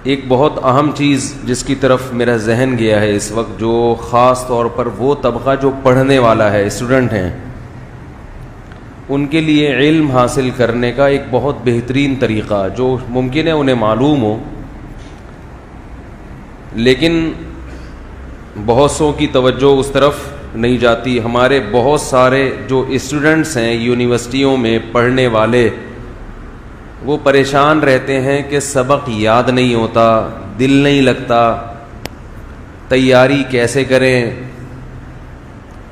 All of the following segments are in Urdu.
ایک بہت اہم چیز جس کی طرف میرا ذہن گیا ہے اس وقت، جو خاص طور پر وہ طبقہ جو پڑھنے والا ہے، اسٹوڈنٹ ہیں، ان کے لیے علم حاصل کرنے کا ایک بہت بہترین طریقہ جو ممکن ہے انہیں معلوم ہو، لیکن بہت سو کی توجہ اس طرف نہیں جاتی. ہمارے بہت سارے جو اسٹوڈنٹس ہیں یونیورسٹیوں میں پڑھنے والے، وہ پریشان رہتے ہیں کہ سبق یاد نہیں ہوتا، دل نہیں لگتا، تیاری کیسے کریں.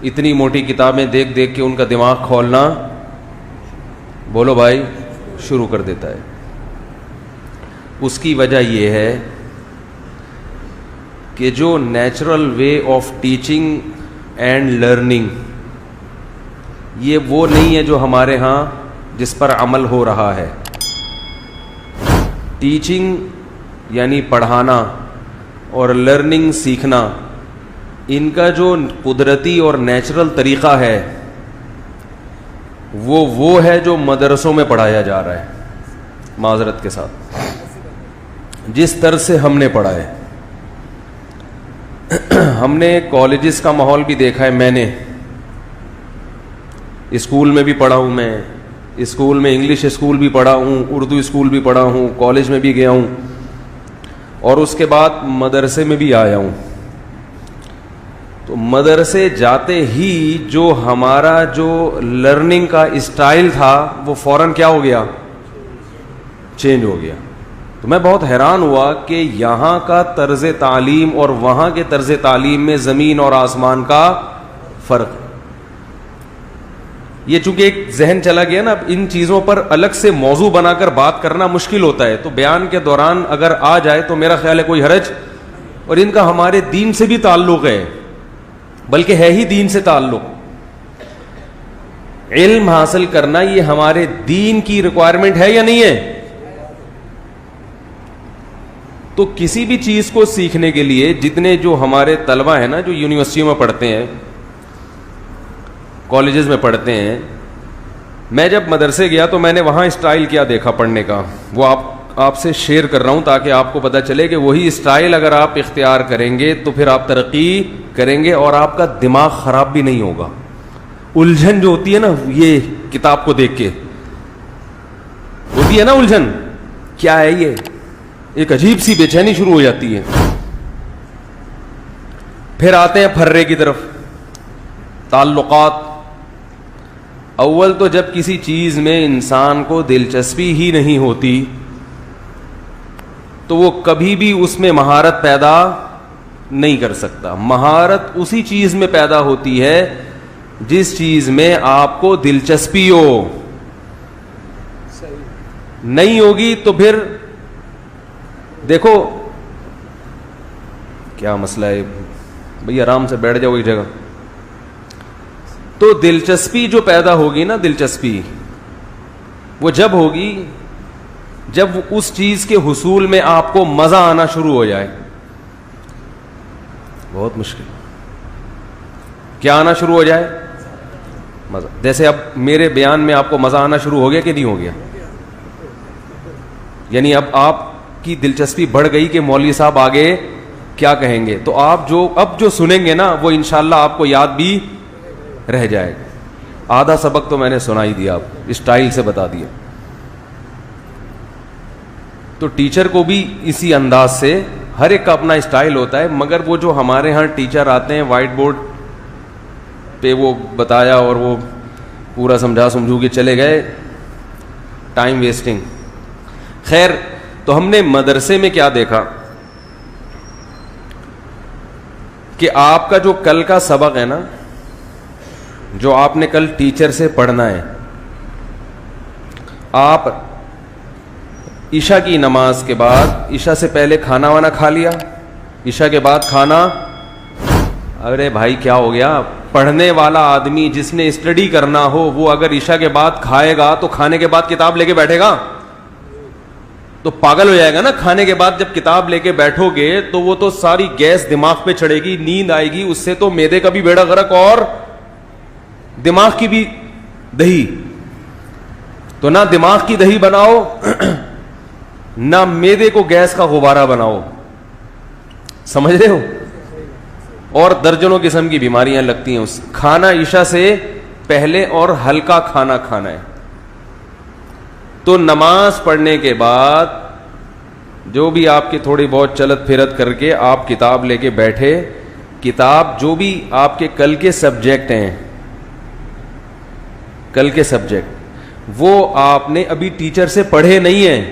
اتنی موٹی کتابیں دیکھ دیکھ کے ان کا دماغ کھولنا، بولو بھائی، شروع کر دیتا ہے. اس کی وجہ یہ ہے کہ جو natural way of teaching and learning, یہ وہ نہیں ہے جو ہمارے ہاں جس پر عمل ہو رہا ہے. ٹیچنگ یعنی پڑھانا اور لرننگ سیکھنا، ان کا جو قدرتی اور نیچرل طریقہ ہے وہ ہے جو مدرسوں میں پڑھایا جا رہا ہے. معذرت کے ساتھ جس طرح سے ہم نے پڑھا ہے، ہم نے کالجز کا ماحول بھی دیکھا ہے. میں نے اسکول میں بھی پڑھا ہوں، میں اسکول میں انگلش اسکول بھی پڑھا ہوں، اردو اسکول بھی پڑھا ہوں، کالج میں بھی گیا ہوں، اور اس کے بعد مدرسے میں بھی آیا ہوں. تو مدرسے جاتے ہی جو ہمارا جو لرننگ کا اسٹائل تھا وہ فوراً کیا ہو گیا؟ چینج ہو گیا. تو میں بہت حیران ہوا کہ یہاں کا طرز تعلیم اور وہاں کے طرز تعلیم میں زمین اور آسمان کا فرق. یہ چونکہ ایک ذہن چلا گیا نا، اب ان چیزوں پر الگ سے موضوع بنا کر بات کرنا مشکل ہوتا ہے، تو بیان کے دوران اگر آ جائے تو میرا خیال ہے کوئی حرج. اور ان کا ہمارے دین سے بھی تعلق ہے، بلکہ ہے ہی دین سے تعلق. علم حاصل کرنا یہ ہمارے دین کی ریکوائرمنٹ ہے یا نہیں ہے؟ تو کسی بھی چیز کو سیکھنے کے لیے جتنے جو ہمارے طلبہ ہیں نا، جو یونیورسٹیوں میں پڑھتے ہیں، کالجز میں پڑھتے ہیں، میں جب مدرسے گیا تو میں نے وہاں اسٹائل کیا دیکھا پڑھنے کا، وہ آپ سے شیئر کر رہا ہوں تاکہ آپ کو پتہ چلے کہ وہی اسٹائل اگر آپ اختیار کریں گے تو پھر آپ ترقی کریں گے اور آپ کا دماغ خراب بھی نہیں ہوگا. الجھن جو ہوتی ہے نا، یہ کتاب کو دیکھ کے ہوتی ہے نا الجھن، کیا ہے یہ؟ ایک عجیب سی بے چینی شروع ہو جاتی ہے. پھر آتے ہیں پھرے کی طرف، تعلقات. اول تو جب کسی چیز میں انسان کو دلچسپی ہی نہیں ہوتی تو وہ کبھی بھی اس میں مہارت پیدا نہیں کر سکتا. مہارت اسی چیز میں پیدا ہوتی ہے جس چیز میں آپ کو دلچسپی ہو. نہیں ہوگی تو پھر دیکھو کیا مسئلہ ہے بھئی، آرام سے بیٹھ جاؤ ایک جگہ. تو دلچسپی جو پیدا ہوگی نا، دلچسپی وہ جب ہوگی جب اس چیز کے حصول میں آپ کو مزہ آنا شروع ہو جائے. بہت مشکل. کیا آنا شروع ہو جائے؟ مزہ. جیسے اب میرے بیان میں آپ کو مزہ آنا شروع ہو گیا کہ نہیں ہو گیا؟ یعنی اب آپ کی دلچسپی بڑھ گئی کہ مولوی صاحب آگے کیا کہیں گے، تو آپ اب جو سنیں گے نا وہ انشاءاللہ آپ کو یاد بھی رہ جائے گا. آدھا سبق تو میں نے سنا ہی دیا، آپ اسٹائل سے بتا دیا. تو ٹیچر کو بھی اسی انداز سے، ہر ایک کا اپنا اسٹائل ہوتا ہے، مگر وہ جو ہمارے ہاں ٹیچر آتے ہیں وائٹ بورڈ پہ وہ بتایا اور وہ پورا سمجھا سمجھو کے چلے گئے، ٹائم ویسٹنگ. خیر، تو ہم نے مدرسے میں کیا دیکھا کہ آپ کا جو کل کا سبق ہے نا، جو آپ نے کل ٹیچر سے پڑھنا ہے، آپ عشاء کی نماز کے بعد، عشاء سے پہلے کھانا وانا کھا لیا، عشاء کے بعد کھانا. ارے بھائی کیا ہو گیا؟ پڑھنے والا آدمی جس نے اسٹڈی کرنا ہو وہ اگر عشاء کے بعد کھائے گا تو کھانے کے بعد کتاب لے کے بیٹھے گا تو پاگل ہو جائے گا نا. کھانے کے بعد جب کتاب لے کے بیٹھو گے تو وہ تو ساری گیس دماغ پہ چڑھے گی، نیند آئے گی، اس سے تو معدے کا بھی بیڑا غرق اور دماغ کی بھی دہی. تو نہ دماغ کی دہی بناؤ نہ میدے کو گیس کا غبارہ بناؤ, سمجھ رہے ہو, اور درجنوں قسم کی بیماریاں لگتی ہیں. اس کھانا عشاء سے پہلے اور ہلکا کھانا کھانا ہے. تو نماز پڑھنے کے بعد جو بھی آپ کی تھوڑی بہت چلت پھرت کر کے آپ کتاب لے کے بیٹھے, کتاب جو بھی آپ کے کل کے سبجیکٹ ہیں, کل کے سبجیکٹ وہ آپ نے ابھی ٹیچر سے پڑھے نہیں ہیں,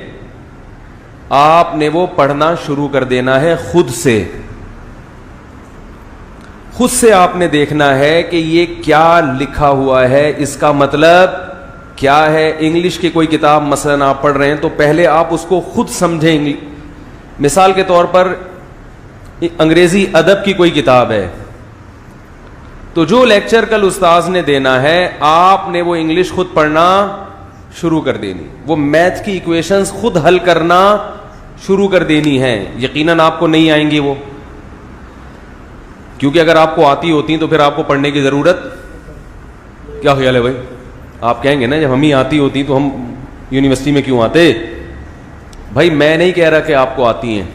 آپ نے وہ پڑھنا شروع کر دینا ہے خود سے. خود سے آپ نے دیکھنا ہے کہ یہ کیا لکھا ہوا ہے, اس کا مطلب کیا ہے. انگلش کی کوئی کتاب مثلا آپ پڑھ رہے ہیں تو پہلے آپ اس کو خود سمجھیں. مثال کے طور پر انگریزی ادب کی کوئی کتاب ہے تو جو لیکچر کل استاذ نے دینا ہے آپ نے وہ انگلش خود پڑھنا شروع کر دینی, وہ میتھ کی ایکویشنز خود حل کرنا شروع کر دینی ہے. یقیناً آپ کو نہیں آئیں گی وہ, کیونکہ اگر آپ کو آتی ہوتی تو پھر آپ کو پڑھنے کی ضرورت, کیا خیال ہے بھائی؟ آپ کہیں گے نا جب ہمیں آتی ہوتی تو ہم یونیورسٹی میں کیوں آتے. بھائی میں نہیں کہہ رہا کہ آپ کو آتی ہیں,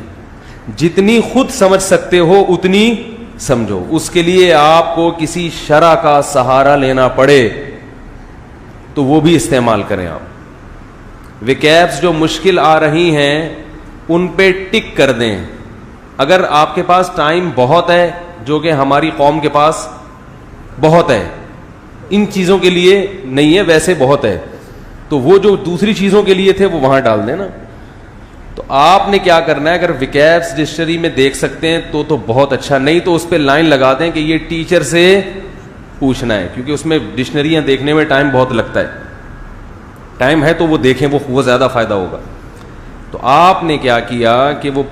جتنی خود سمجھ سکتے ہو اتنی سمجھو. اس کے لیے آپ کو کسی شرع کا سہارا لینا پڑے تو وہ بھی استعمال کریں. آپ ویکیبس جو مشکل آ رہی ہیں ان پہ ٹک کر دیں. اگر آپ کے پاس ٹائم بہت ہے, جو کہ ہماری قوم کے پاس بہت ہے, ان چیزوں کے لیے نہیں ہے ویسے بہت ہے, تو وہ جو دوسری چیزوں کے لیے تھے وہ وہاں ڈال دیں نا. تو آپ نے کیا کرنا ہے, اگر ویکیبس ڈکشنری میں دیکھ سکتے ہیں تو بہت اچھا, نہیں تو اس پہ لائن لگا دیں کہ یہ ٹیچر سے پوچھنا ہے, کیونکہ اس میں ڈکشنریاں دیکھنے میں ٹائم بہت لگتا ہے. ٹائم ہے تو وہ دیکھیں, وہ زیادہ فائدہ ہوگا. تو آپ نے کیا کیا کہ وہ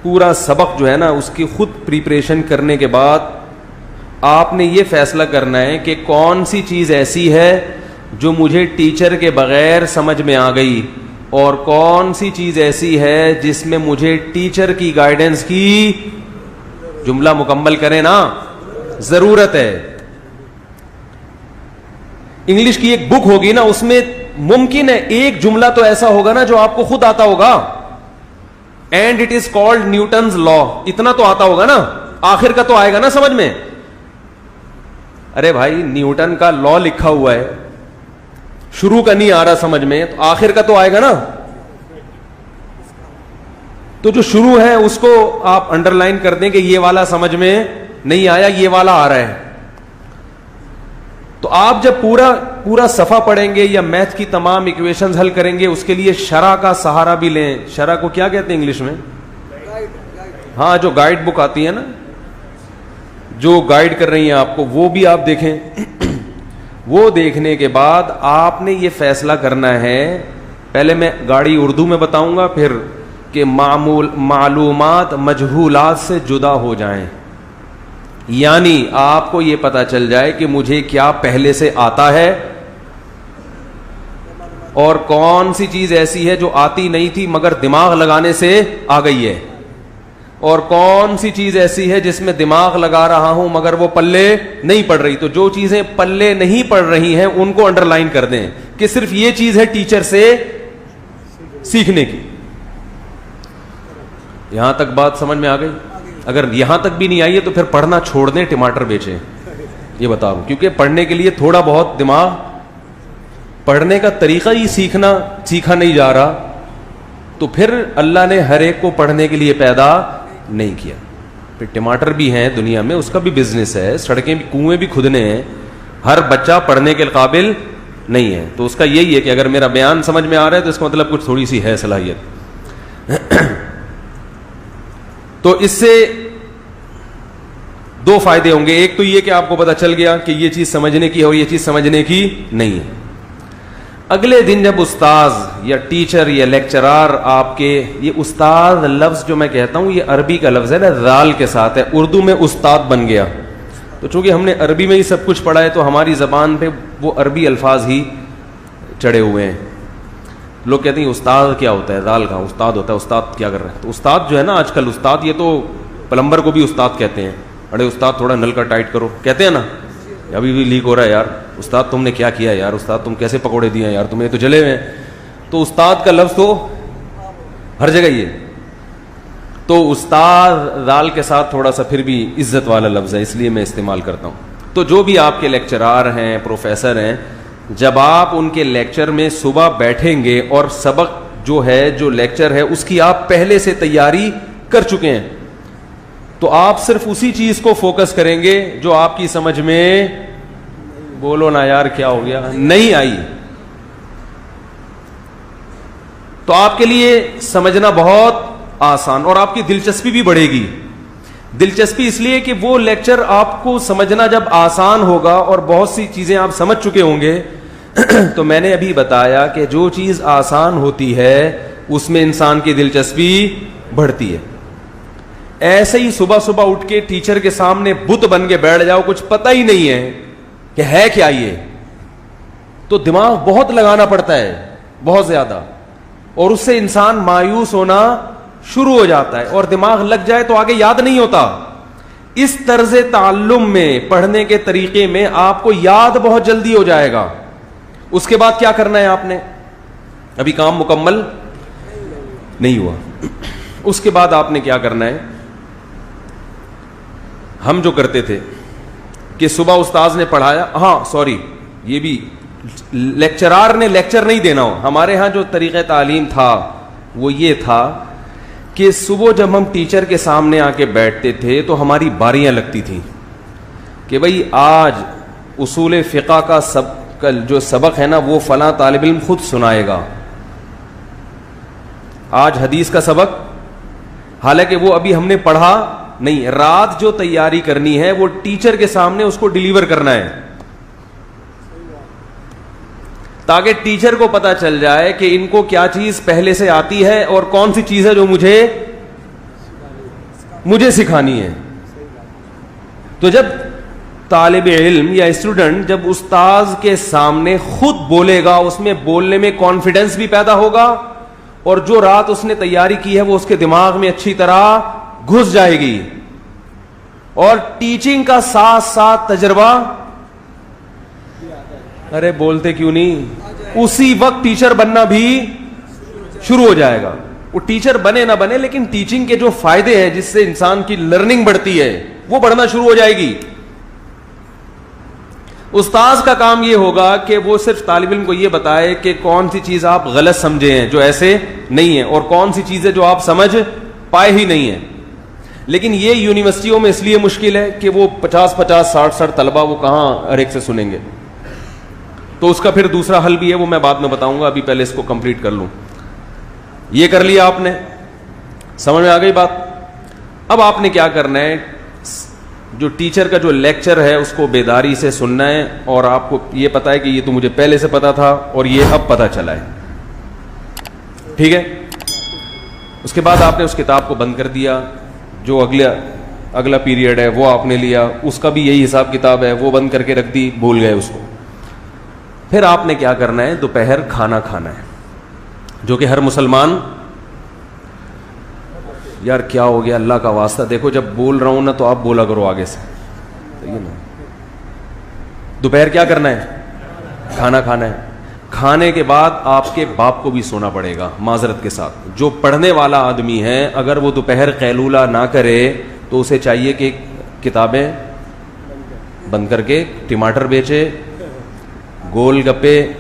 پورا سبق جو ہے نا اس کی خود پریپریشن کرنے کے بعد آپ نے یہ فیصلہ کرنا ہے کہ کون سی چیز ایسی ہے جو مجھے ٹیچر کے بغیر سمجھ میں آ گئی, اور کون سی چیز ایسی ہے جس میں مجھے ٹیچر کی گائیڈنس کی, جملہ مکمل کریں نا, ضرورت ہے. انگلش کی ایک بک ہوگی نا, اس میں ممکن ہے ایک جملہ تو ایسا ہوگا نا جو آپ کو خود آتا ہوگا, and it is called Newton's law, اتنا تو آتا ہوگا نا, آخر کا تو آئے گا نا سمجھ میں. ارے بھائی نیوٹن کا لا لکھا ہوا ہے, شروع کا نہیں آ رہا سمجھ میں, تو آخر کا تو آئے گا نا. تو جو شروع ہے اس کو آپ انڈر لائن کر دیں کہ یہ والا سمجھ میں نہیں آیا, یہ والا آ رہا ہے. تو آپ جب پورا صفحہ پڑھیں گے یا میتھ کی تمام ایکویشنز حل کریں گے, اس کے لیے شرح کا سہارا بھی لیں. شرح کو کیا کہتے ہیں انگلش میں؟ ہاں, جو گائیڈ بک آتی ہے نا, جو گائیڈ کر رہی ہیں آپ کو, وہ بھی آپ دیکھیں. وہ دیکھنے کے بعد آپ نے یہ فیصلہ کرنا ہے, پہلے میں گاڑی اردو میں بتاؤں گا, پھر کہ معلومات مجہولات سے جدا ہو جائیں, یعنی آپ کو یہ پتا چل جائے کہ مجھے کیا پہلے سے آتا ہے اور کون سی چیز ایسی ہے جو آتی نہیں تھی مگر دماغ لگانے سے آ گئی ہے, اور کون سی چیز ایسی ہے جس میں دماغ لگا رہا ہوں مگر وہ پلے نہیں پڑ رہی. تو جو چیزیں پلے نہیں پڑ رہی ہیں ان کو انڈر لائن کر دیں کہ صرف یہ چیز ہے ٹیچر سے سیکھنے کی. یہاں تک بات سمجھ میں آ گئی؟ اگر یہاں تک بھی نہیں آئی ہے تو پھر پڑھنا چھوڑ دیں, ٹماٹر بیچیں, یہ بتاؤ. کیونکہ پڑھنے کے لیے تھوڑا بہت دماغ, پڑھنے کا طریقہ ہی سیکھا نہیں جا رہا, تو پھر اللہ نے ہر ایک کو پڑھنے کے لیے پیدا نہیں کیا. پھر ٹماٹر بھی ہیں دنیا میں, اس کا بھی بزنس ہے, سڑکیں بھی, کنویں بھی کھدنے ہیں, ہر بچہ پڑھنے کے قابل نہیں ہے. تو اس کا یہی ہے کہ اگر میرا بیان سمجھ میں آ رہا ہے تو اس کا مطلب کچھ تھوڑی سی ہے صلاحیت. تو اس سے دو فائدے ہوں گے. ایک تو یہ کہ آپ کو پتا چل گیا کہ یہ چیز سمجھنے کی ہے اور یہ چیز سمجھنے کی نہیں ہے. اگلے دن جب استاذ یا ٹیچر یا لیکچرار آپ کے, یہ استاد لفظ جو میں کہتا ہوں یہ عربی کا لفظ ہے نا, ذال کے ساتھ ہے, اردو میں استاد بن گیا. تو چونکہ ہم نے عربی میں ہی سب کچھ پڑھا ہے تو ہماری زبان پہ وہ عربی الفاظ ہی چڑھے ہوئے ہیں. لوگ کہتے ہیں استاد کیا ہوتا ہے, ذال کا استاد ہوتا ہے, استاد کیا کر رہا ہے. تو استاد جو ہے نا آج کل, استاد یہ تو پلمبر کو بھی استاد کہتے ہیں. ارے استاد تھوڑا نل کا ٹائٹ کرو, کہتے ہیں نا, ابھی بھی لیک ہو رہا ہے یار, استاد تم نے کیا کیا یار, استاد تم کیسے پکوڑے دیے ہیں یار, تمہیں تو جلے ہوئے ہیں. تو استاد کا لفظ تو ہر جگہ ہی ہے. تو استاد دال کے ساتھ تھوڑا سا پھر بھی عزت والا لفظ ہے, اس لیے میں استعمال کرتا ہوں. تو جو بھی آپ کے لیکچرار ہیں, پروفیسر ہیں, جب آپ ان کے لیکچر میں صبح بیٹھیں گے اور سبق جو ہے, جو لیکچر ہے, اس کی آپ پہلے سے تیاری کر چکے ہیں, تو آپ صرف اسی چیز کو فوکس کریں گے جو آپ کی سمجھ میں, بولو نا یار کیا ہو گیا, نہیں آئی. تو آپ کے لیے سمجھنا بہت آسان, اور آپ کی دلچسپی بھی بڑھے گی. دلچسپی اس لیے کہ وہ لیکچر آپ کو سمجھنا جب آسان ہوگا اور بہت سی چیزیں آپ سمجھ چکے ہوں گے, تو میں نے ابھی بتایا کہ جو چیز آسان ہوتی ہے اس میں انسان کی دلچسپی بڑھتی ہے. ایسے ہی صبح صبح اٹھ کے ٹیچر کے سامنے بت بن کے بیٹھ جاؤ, کچھ پتہ ہی نہیں ہے کہ ہے کیا یہ, تو دماغ بہت لگانا پڑتا ہے, بہت زیادہ, اور اس سے انسان مایوس ہونا شروع ہو جاتا ہے, اور دماغ لگ جائے تو آگے یاد نہیں ہوتا. اس طرز تعلم میں, پڑھنے کے طریقے میں آپ کو یاد بہت جلدی ہو جائے گا. اس کے بعد کیا کرنا ہے آپ نے, ابھی کام مکمل نہیں ہوا. اس کے بعد آپ نے کیا کرنا ہے, ہم جو کرتے تھے کہ صبح استاذ نے پڑھایا, ہاں سوری, یہ بھی لیکچرار نے لیکچر نہیں دینا ہو. ہمارے ہاں جو طریقہ تعلیم تھا وہ یہ تھا کہ صبح جب ہم ٹیچر کے سامنے آ کے بیٹھتے تھے تو ہماری باریاں لگتی تھیں کہ بھئی آج اصول فقہ کا جو سبق ہے نا وہ فلاں طالب علم خود سنائے گا, آج حدیث کا سبق, حالانکہ وہ ابھی ہم نے پڑھا نہیں, رات جو تیاری کرنی ہے وہ ٹیچر کے سامنے اس کو ڈیلیور کرنا ہے, تاکہ ٹیچر کو پتا چل جائے کہ ان کو کیا چیز پہلے سے آتی ہے اور کون سی چیز ہے جو مجھے سکھانی ہے. تو جب طالب علم یا اسٹوڈنٹ جب استاذ کے سامنے خود بولے گا, اس میں بولنے میں کانفیڈنس بھی پیدا ہوگا, اور جو رات اس نے تیاری کی ہے وہ اس کے دماغ میں اچھی طرح گھس جائے گی, اور ٹیچنگ کا ساتھ ساتھ تجربہ, ارے بولتے کیوں نہیں, اسی وقت ٹیچر بننا بھی شروع ہو جائے گا. وہ ٹیچر بنے نہ بنے, لیکن ٹیچنگ کے جو فائدے ہیں جس سے انسان کی لرننگ بڑھتی ہے وہ بڑھنا شروع ہو جائے گی. استاذ کا کام یہ ہوگا کہ وہ صرف طالب علم کو یہ بتائے کہ کون سی چیز آپ غلط سمجھے ہیں جو ایسے نہیں ہے, اور کون سی چیزیں جو آپ سمجھ پائے ہی نہیں ہیں. لیکن یہ یونیورسٹیوں میں اس لیے مشکل ہے کہ وہ 50-50 60 طلبہ وہ کہاں ہر ایک سے سنیں گے. تو اس کا پھر دوسرا حل بھی ہے, وہ میں بعد میں بتاؤں گا, ابھی پہلے اس کو کمپلیٹ کر لوں. یہ کر لیا آپ نے, سمجھ میں آ گئی بات. اب آپ نے کیا کرنا ہے, جو ٹیچر کا جو لیکچر ہے اس کو بیداری سے سننا ہے, اور آپ کو یہ پتا ہے کہ یہ تو مجھے پہلے سے پتا تھا اور یہ اب پتا چلا ہے, ٹھیک ہے. اس کے بعد آپ نے اس کتاب کو بند کر دیا, جو اگلا پیریڈ ہے وہ آپ نے لیا, اس کا بھی یہی حساب کتاب ہے, وہ بند کر کے رکھ دی, بھول گئے اس کو. پھر آپ نے کیا کرنا ہے, دوپہر کھانا کھانا ہے, جو کہ ہر مسلمان, یار کیا ہو گیا اللہ کا واسطہ, دیکھو جب بول رہا ہوں نا تو آپ بولا کرو آگے سے, دوپہر کیا کرنا ہے, کھانا کھانا ہے. کھانے کے بعد آپ کے باپ کو بھی سونا پڑے گا, معذرت کے ساتھ. جو پڑھنے والا آدمی ہے اگر وہ دوپہر قیلولہ نہ کرے تو اسے چاہیے کہ کتابیں بند کر کے ٹماٹر بیچے, گول گپے,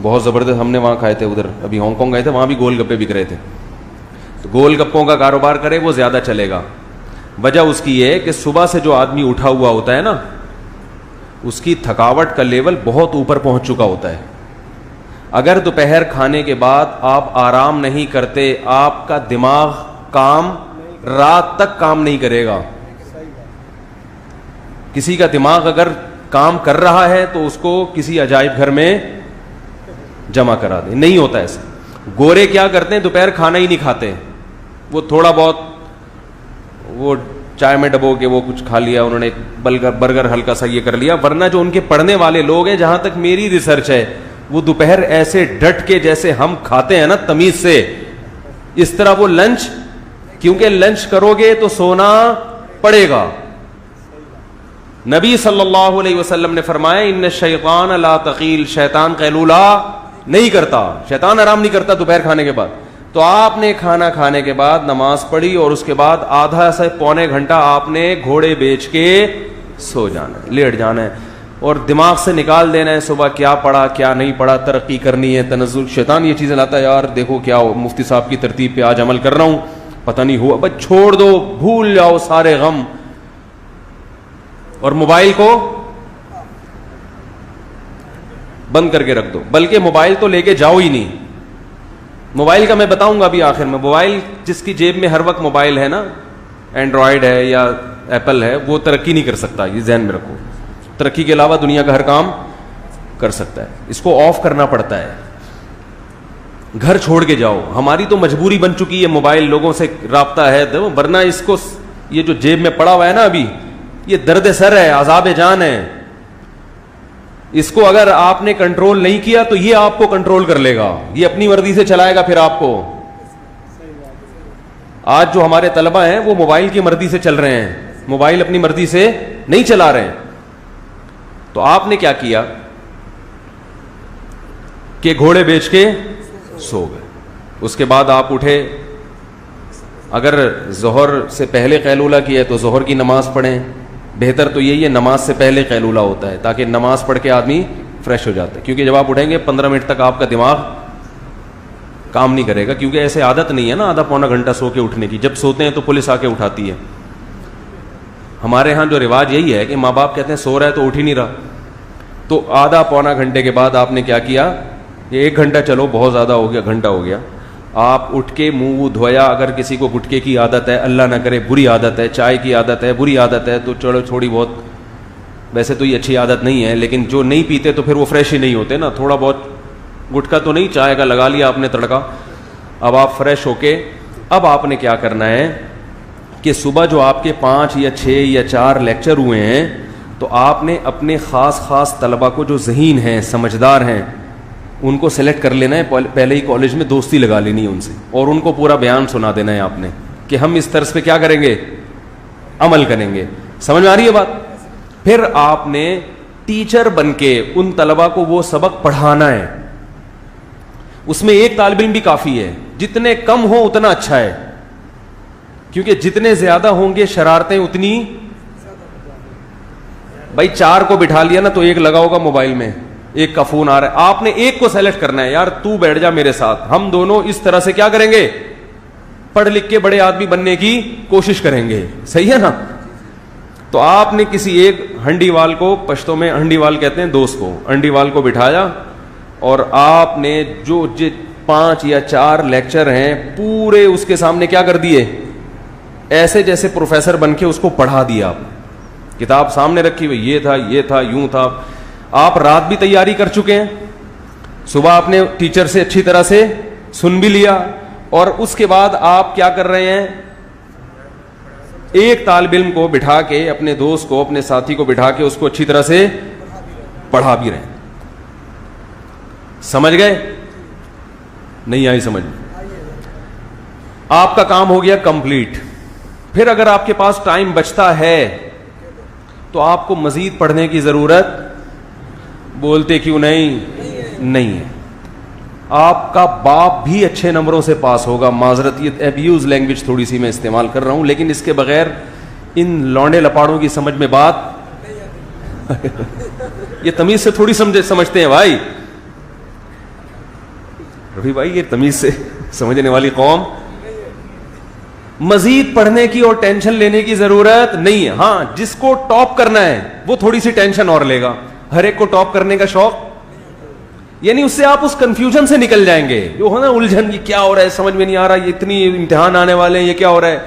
بہت زبردست ہم نے وہاں کھائے تھے, ادھر ابھی ہانگ کانگ گئے تھے, وہاں بھی گول گپے بک رہے تھے, تو گول گپوں کا کاروبار کرے, وہ زیادہ چلے گا. وجہ اس کی یہ کہ صبح سے جو آدمی اٹھا ہوا ہوتا ہے نا, اس کی تھکاوٹ کا لیول بہت اوپر پہنچ چکا ہوتا ہے. اگر دوپہر کھانے کے بعد آپ آرام نہیں کرتے, آپ کا دماغ رات تک کام نہیں کرے گا. کسی کا دماغ اگر کام کر رہا ہے تو اس کو کسی عجائب گھر میں جمع کرا دیں, نہیں ہوتا ایسا. گورے کیا کرتے ہیں, دوپہر کھانا ہی نہیں کھاتے, وہ تھوڑا بہت وہ چائے میں ڈبو کے وہ کچھ کھا لیا انہوں نے, برگر ہلکا سا یہ کر لیا. ورنہ جو ان کے پڑھنے والے لوگ ہیں, جہاں تک میری ریسرچ ہے, وہ دوپہر ایسے ڈٹ کے جیسے ہم کھاتے ہیں نا تمیز سے, اس طرح وہ لنچ, کیونکہ لنچ کرو گے تو سونا پڑے گا. نبی صلی اللہ علیہ وسلم نے فرمایا ان الشیطان لا تقیل, شیطان قیلولہ نہیں کرتا, شیطان آرام نہیں کرتا دوپہر کھانے کے بعد. تو آپ نے کھانا کھانے کے بعد نماز پڑھی اور اس کے بعد آدھا سے پونے گھنٹہ آپ نے گھوڑے بیچ کے سو جانا ہے, لیٹ جانا ہے, اور دماغ سے نکال دینا ہے صبح کیا پڑھا کیا نہیں پڑھا, ترقی کرنی ہے, تنزل. شیطان یہ چیزیں لاتا ہے, یار دیکھو کیا ہو, مفتی صاحب کی ترتیب پہ آج عمل کر رہا ہوں, پتہ نہیں ہوا. بس چھوڑ دو, بھول جاؤ سارے غم, اور موبائل کو بند کر کے رکھ دو. بلکہ موبائل تو لے کے جاؤ ہی نہیں. موبائل کا میں بتاؤں گا ابھی آخر میں. موبائل جس کی جیب میں ہر وقت موبائل ہے نا, اینڈرائڈ ہے یا ایپل ہے, وہ ترقی نہیں کر سکتا, یہ ذہن میں رکھو. ترقی کے علاوہ دنیا کا ہر کام کر سکتا ہے, اس کو آف کرنا پڑتا ہے. گھر چھوڑ کے جاؤ. ہماری تو مجبوری بن چکی ہے, موبائل لوگوں سے رابطہ ہے, ورنہ اس کو یہ جو جیب میں پڑا ہوا ہے نا ابھی, یہ درد سر ہے, عذاب جان ہے. اس کو اگر آپ نے کنٹرول نہیں کیا تو یہ آپ کو کنٹرول کر لے گا, یہ اپنی مرضی سے چلائے گا پھر آپ کو. آج جو ہمارے طلبہ ہیں وہ موبائل کی مرضی سے چل رہے ہیں, موبائل اپنی مرضی سے نہیں چلا رہے ہیں. تو آپ نے کیا کیا کہ گھوڑے بیچ کے سو گئے. اس کے بعد آپ اٹھے, اگر ظہر سے پہلے قیلولہ کیا ہے تو ظہر کی نماز پڑھیں. بہتر تو یہی ہے نماز سے پہلے قیلولہ ہوتا ہے, تاکہ نماز پڑھ کے آدمی فریش ہو جاتا ہے. کیونکہ جب آپ اٹھیں گے 15 منٹ تک آپ کا دماغ کام نہیں کرے گا, کیونکہ ایسے عادت نہیں ہے نا آدھا پونا گھنٹہ سو کے اٹھنے کی. جب سوتے ہیں تو پولیس آ کے اٹھاتی ہے. ہمارے ہاں جو رواج یہی ہے کہ ماں باپ کہتے ہیں سو رہا ہے تو اٹھ ہی نہیں رہا. تو آدھا پونا گھنٹے کے بعد آپ نے کیا کیا, یہ 1 گھنٹہ چلو بہت زیادہ ہو گیا, گھنٹہ ہو گیا, آپ اٹھ کے منہ دھویا. اگر کسی کو گٹکے کی عادت ہے, اللہ نہ کرے بری عادت ہے, چائے کی عادت ہے, بری عادت ہے, تو چلو تھوڑی بہت, ویسے تو یہ اچھی عادت نہیں ہے, لیکن جو نہیں پیتے تو پھر وہ فریش ہی نہیں ہوتے نا. تھوڑا بہت گٹکا تو نہیں, چائے کا لگا لیا آپ نے تڑکا. اب آپ فریش ہو کے اب آپ نے کیا کرنا ہے کہ صبح جو آپ کے 5 یا 6 یا 4 لیکچر ہوئے ہیں, تو آپ نے اپنے خاص طلبہ کو جو ذہین ہیں, سمجھدار ہیں, ان کو سلیکٹ کر لینا ہے. پہلے ہی کالج میں دوستی لگا لینی ہے ان سے, اور ان کو پورا بیان سنا دینا ہے آپ نے کہ ہم اس طرز پہ کیا کریں گے, عمل کریں گے. سمجھ میں آ رہی ہے بات؟ پھر آپ نے ٹیچر بن کے ان طلبہ کو وہ سبق پڑھانا ہے. اس میں ایک طالب علم بھی کافی ہے, جتنے کم ہوں اتنا اچھا ہے, کیونکہ جتنے زیادہ ہوں گے شرارتیں اتنی. بھائی 4 کو بٹھا لیا نا تو ایک لگا ہوگا موبائل میں, ایک کا فون آ رہا ہے, آپ نے ایک کو سیلیکٹ کرنا ہے, یار تو بیٹھ جا میرے ساتھ, ہم دونوں اس طرح سے کیا کریں گے, پڑھ لکھ کے بڑے آدمی بننے کی کوشش کریں گے. صحیح ہے نا؟ تو آپ نے کسی ایک ہنڈی وال کو, پشتوں میں ہنڈی وال کہتے ہیں دوست کو, ہنڈی وال کو بٹھایا, اور آپ نے جو 5 یا 4 لیکچر ہیں پورے اس کے سامنے کیا کر دیے, ایسے جیسے پروفیسر بن کے اس کو پڑھا دیا. آپ کتاب سامنے رکھی ہوئی, یہ تھا یوں تھا. آپ رات بھی تیاری کر چکے ہیں, صبح آپ نے ٹیچر سے اچھی طرح سے سن بھی لیا, اور اس کے بعد آپ کیا کر رہے ہیں, ایک طالب علم کو بٹھا کے, اپنے دوست کو, اپنے ساتھی کو بٹھا کے اس کو اچھی طرح سے پڑھا بھی رہے ہیں. سمجھ گئے؟ نہیں آئی سمجھ؟ آپ کا کام ہو گیا کمپلیٹ. پھر اگر آپ کے پاس ٹائم بچتا ہے تو آپ کو مزید پڑھنے کی ضرورت, بولتے کیوں نہیں ہے. آپ کا باپ بھی اچھے نمبروں سے پاس ہوگا. معذرت, یہ ایبیوز لینگویج تھوڑی سی میں استعمال کر رہا ہوں, لیکن اس کے بغیر ان لونڈے لپاڑوں کی سمجھ میں بات یہ تمیز سے تھوڑی سمجھتے ہیں بھائی. رفیع بھائی, یہ تمیز سے سمجھنے والی قوم. مزید پڑھنے کی اور ٹینشن لینے کی ضرورت نہیں ہے. ہاں, جس کو ٹاپ کرنا ہے وہ تھوڑی سی ٹینشن اور لے گا. ہر ایک کو ٹاپ کرنے کا شوق, یعنی اس سے آپ اس کنفیوژن سے نکل جائیں گے, جو ہے نا الجھن, یہ کیا ہو رہا ہے سمجھ میں نہیں آ رہا, یہ اتنی امتحان آنے والے ہیں, یہ کیا ہو رہا ہے,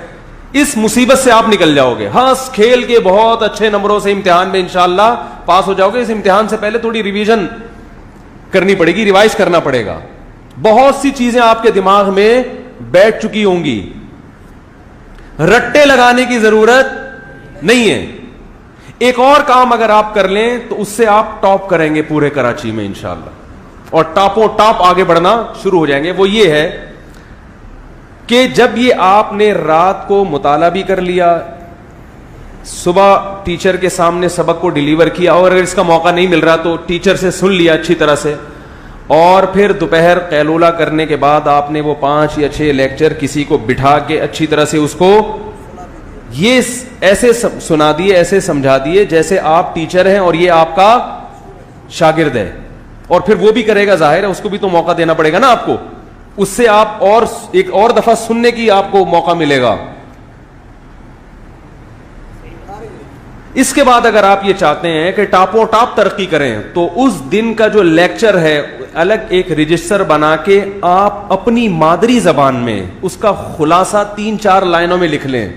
اس مصیبت سے آپ نکل جاؤ گے. ہنس کھیل کے بہت اچھے نمبروں سے امتحان میں انشاءاللہ پاس ہو جاؤ گے. اس امتحان سے پہلے تھوڑی ریویژن کرنی پڑے گی, ریوائز کرنا پڑے گا. بہت سی چیزیں آپ کے دماغ میں بیٹھ چکی ہوں گی, رٹے لگانے کی ضرورت نہیں ہے. ایک اور کام اگر آپ کر لیں تو اس سے آپ ٹاپ کریں گے پورے کراچی میں انشاءاللہ, اور ٹاپوں ٹاپ آگے بڑھنا شروع ہو جائیں گے. وہ یہ ہے کہ جب یہ آپ نے رات کو مطالعہ بھی کر لیا, صبح ٹیچر کے سامنے سبق کو ڈیلیور کیا, اور اگر اس کا موقع نہیں مل رہا تو ٹیچر سے سن لیا اچھی طرح سے, اور پھر دوپہر قیلولہ کرنے کے بعد آپ نے وہ 5 یا 6 لیکچر کسی کو بٹھا کے اچھی طرح سے اس کو یہ ایسے سنا دیے, ایسے سمجھا دیے جیسے آپ ٹیچر ہیں اور یہ آپ کا شاگرد ہے, اور پھر وہ بھی کرے گا, ظاہر ہے اس کو بھی تو موقع دینا پڑے گا نا آپ کو, اس سے آپ اور ایک اور دفعہ سننے کی آپ کو موقع ملے گا. اس کے بعد اگر آپ یہ چاہتے ہیں کہ ٹاپوں ٹاپ ترقی کریں تو اس دن کا جو لیکچر ہے الگ ایک رجسٹر بنا کے آپ اپنی مادری زبان میں اس کا خلاصہ 3-4 لائنوں میں لکھ لیں.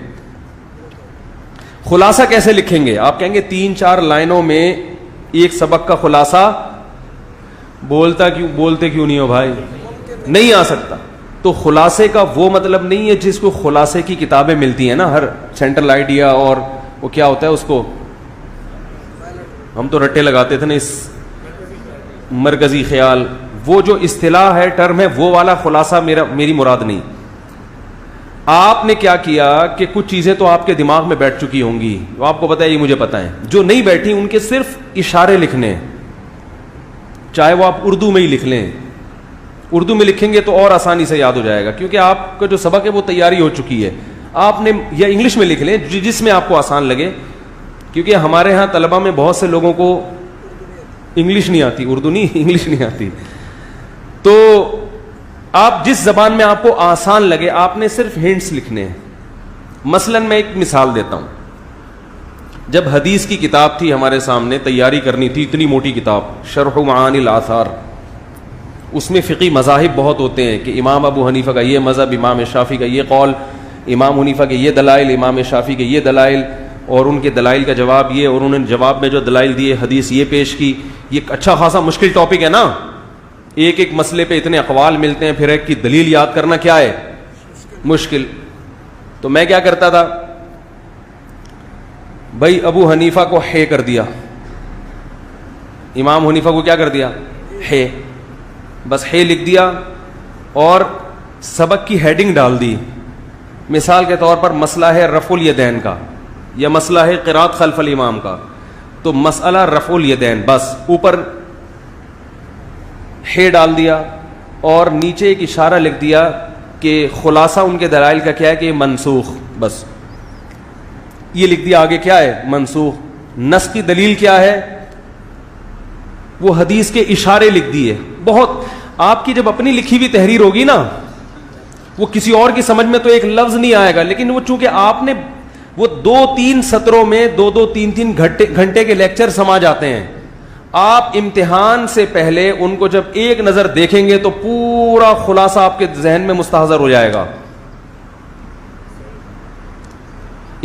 خلاصہ کیسے لکھیں گے؟ آپ کہیں گے 3-4 لائنوں میں ایک سبق کا خلاصہ بولتے کیوں نہیں ہو بھائی؟ نہیں آ سکتا. تو خلاصے کا وہ مطلب نہیں ہے جس کو خلاصے کی کتابیں ملتی ہیں نا, ہر سینٹرل آئیڈیا اور وہ کیا ہوتا ہے اس کو, ہم تو رٹے لگاتے تھے نا, اس مرکزی خیال, وہ جو اصطلاح ہے, ٹرم ہے, وہ والا خلاصہ میری مراد نہیں. آپ نے کیا کیا کہ کچھ چیزیں تو آپ کے دماغ میں بیٹھ چکی ہوں گی, آپ کو پتا ہے, یہ مجھے پتا ہے. جو نہیں بیٹھی ان کے صرف اشارے لکھنے, چاہے وہ آپ اردو میں ہی لکھ لیں. اردو میں لکھیں گے تو اور آسانی سے یاد ہو جائے گا, کیونکہ آپ کا جو سبق ہے وہ تیاری ہو چکی ہے. آپ نے یا انگلش میں لکھ لیں جس میں آپ کو آسان لگے, کیونکہ ہمارے ہاں طلبہ میں بہت سے لوگوں کو انگلش نہیں آتی, اردو نہیں, انگلش نہیں آتی. تو آپ جس زبان میں آپ کو آسان لگے آپ نے صرف ہنٹس لکھنے ہیں. مثلا میں ایک مثال دیتا ہوں. جب حدیث کی کتاب تھی ہمارے سامنے, تیاری کرنی تھی, اتنی موٹی کتاب, شرح معانی الآثار, اس میں فقی مذاہب بہت ہوتے ہیں کہ امام ابو حنیفہ کا یہ مذہب, امام شافعی کا یہ قول, امام حنیفہ کے یہ دلائل, امام شافعی کے یہ دلائل, اور ان کے دلائل کا جواب یہ, اور انہوں نے جواب میں جو دلائل دیے حدیث یہ پیش کی. یہ اچھا خاصا مشکل ٹاپک ہے نا, ایک ایک مسئلے پہ اتنے اقوال ملتے ہیں, پھر ایک کی دلیل یاد کرنا کیا ہے مشکل. تو میں کیا کرتا تھا بھائی, ابو حنیفہ کو ہے کر دیا, امام حنیفہ کو کیا کر دیا ہے, بس ہے لکھ دیا, اور سبق کی ہیڈنگ ڈال دی. مثال کے طور پر مسئلہ ہے رفع الیدین کا, یا مسئلہ ہے قراءت خلف الامام کا, تو مسئلہ رفع الیدین, بس اوپر ہے ڈال دیا اور نیچے ایک اشارہ لکھ دیا کہ خلاصہ ان کے دلائل کا کیا ہے کہ منسوخ, بس یہ لکھ دیا. آگے کیا ہے منسوخ, نسخ کی دلیل کیا ہے, وہ حدیث کے اشارے لکھ دیے. بہت آپ کی جب اپنی لکھی ہوئی تحریر ہوگی نا, وہ کسی اور کی سمجھ میں تو ایک لفظ نہیں آئے گا, لیکن وہ چونکہ آپ نے وہ 2-3 سطروں میں 2-3 گھنٹے کے لیکچر سما جاتے ہیں. آپ امتحان سے پہلے ان کو جب ایک نظر دیکھیں گے تو پورا خلاصہ آپ کے ذہن میں مستحضر ہو جائے گا.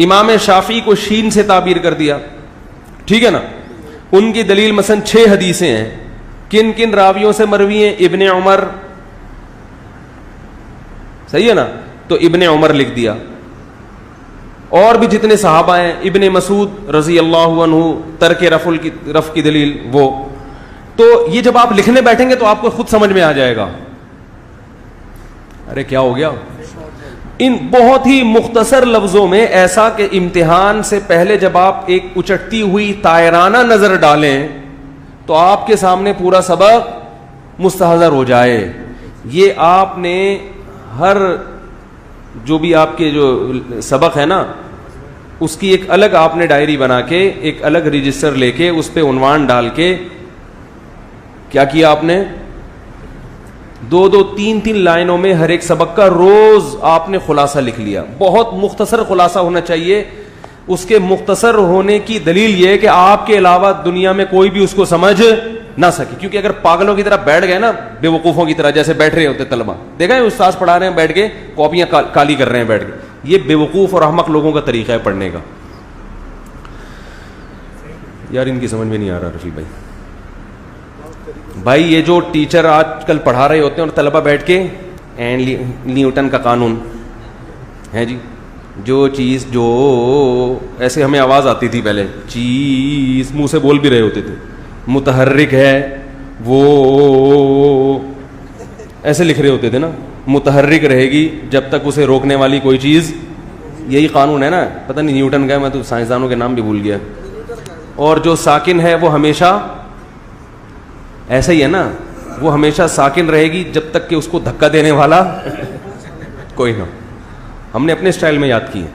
امام شافعی کو شین سے تعبیر کر دیا, ٹھیک ہے نا, ان کی دلیل مثلا 6 حدیثیں ہیں, کن کن راویوں سے مروی ہیں, ابن عمر, صحیح ہے نا, تو ابن عمر لکھ دیا. اور بھی جتنے صحابہ ہیں, ابن مسعود رضی اللہ عنہ, ترک رفع کی دلیل وہ. تو یہ جب آپ لکھنے بیٹھیں گے تو آپ کو خود سمجھ میں آ جائے گا. ارے کیا ہو گیا, ان بہت ہی مختصر لفظوں میں, ایسا کہ امتحان سے پہلے جب آپ ایک اچٹتی ہوئی طائرانہ نظر ڈالیں تو آپ کے سامنے پورا سبق مستحضر ہو جائے. یہ آپ نے ہر جو بھی آپ کے جو سبق ہے نا, اس کی ایک الگ آپ نے ڈائری بنا کے, ایک الگ رجسٹر لے کے, اس پہ عنوان ڈال کے کیا کیا آپ نے, 2-3 لائنوں میں ہر ایک سبق کا روز آپ نے خلاصہ لکھ لیا. بہت مختصر خلاصہ ہونا چاہیے. اس کے مختصر ہونے کی دلیل یہ ہے کہ آپ کے علاوہ دنیا میں کوئی بھی اس کو سمجھ نہ سکے. کیونکہ اگر پاگلوں کی طرح بیٹھ گئے نا, بے وقوفوں کی طرح جیسے بیٹھ رہے ہوتے طلبہ, دیکھا ہے استاذ پڑھا رہے ہیں بیٹھ کے, کاپیاں کالی کر رہے ہیں بیٹھ کے, یہ بے وقوف اور احمق لوگوں کا طریقہ ہے پڑھنے کا. یار ان کی سمجھ میں نہیں آ رہا رفیع بھائی, یہ جو ٹیچر آج کل پڑھا رہے ہوتے ہیں اور طلبہ بیٹھ کے نیوٹن کا قانون ہے جی, جو چیز جو ایسے ہمیں آواز آتی تھی پہلے, چیز منہ سے بول بھی رہے ہوتے تھے, متحرک ہے وہ, ایسے لکھ رہے ہوتے تھے نا, متحرک رہے گی جب تک اسے روکنے والی کوئی چیز, یہی قانون ہے نا, پتہ نہیں نیوٹن کا ہے, میں تو سائنسدانوں کے نام بھی بھول گیا. اور جو ساکن ہے وہ ہمیشہ ایسا ہی ہے نا, وہ ہمیشہ ساکن رہے گی جب تک کہ اس کو دھکا دینے والا کوئی نہ. ہم نے اپنے سٹائل میں یاد کی ہے.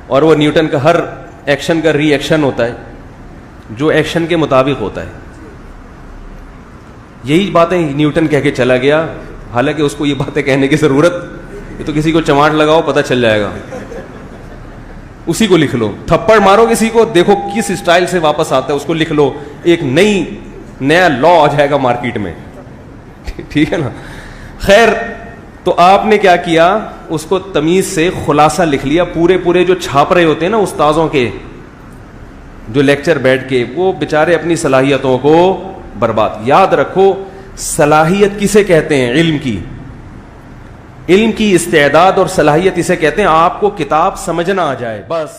اور وہ نیوٹن کا ہر ایکشن کا ری ایکشن ہوتا ہے جو ایکشن کے مطابق ہوتا ہے. یہی باتیں نیوٹن کہہ کے چلا گیا, حالانکہ اس کو یہ باتیں کہنے کی ضرورت, یہ تو کسی کو چماٹ لگاؤ پتہ چل جائے گا, اسی کو لکھ لو. تھپڑ مارو کسی کو, دیکھو کس اسٹائل سے واپس آتا ہے, اس کو لکھ لو, ایک نیا لا آ جائے گا مارکیٹ میں. ٹھیک ہے نا. خیر, تو آپ نے کیا کیا, اس کو تمیز سے خلاصہ لکھ لیا. پورے جو چھاپ رہے ہوتے ہیں نا استاذوں کے جو لیکچر بیٹھ کے, وہ بیچارے اپنی صلاحیتوں کو برباد. یاد رکھو صلاحیت کسے کہتے ہیں, علم کی استعداد اور صلاحیت اسے کہتے ہیں آپ کو کتاب سمجھنا آ جائے بس.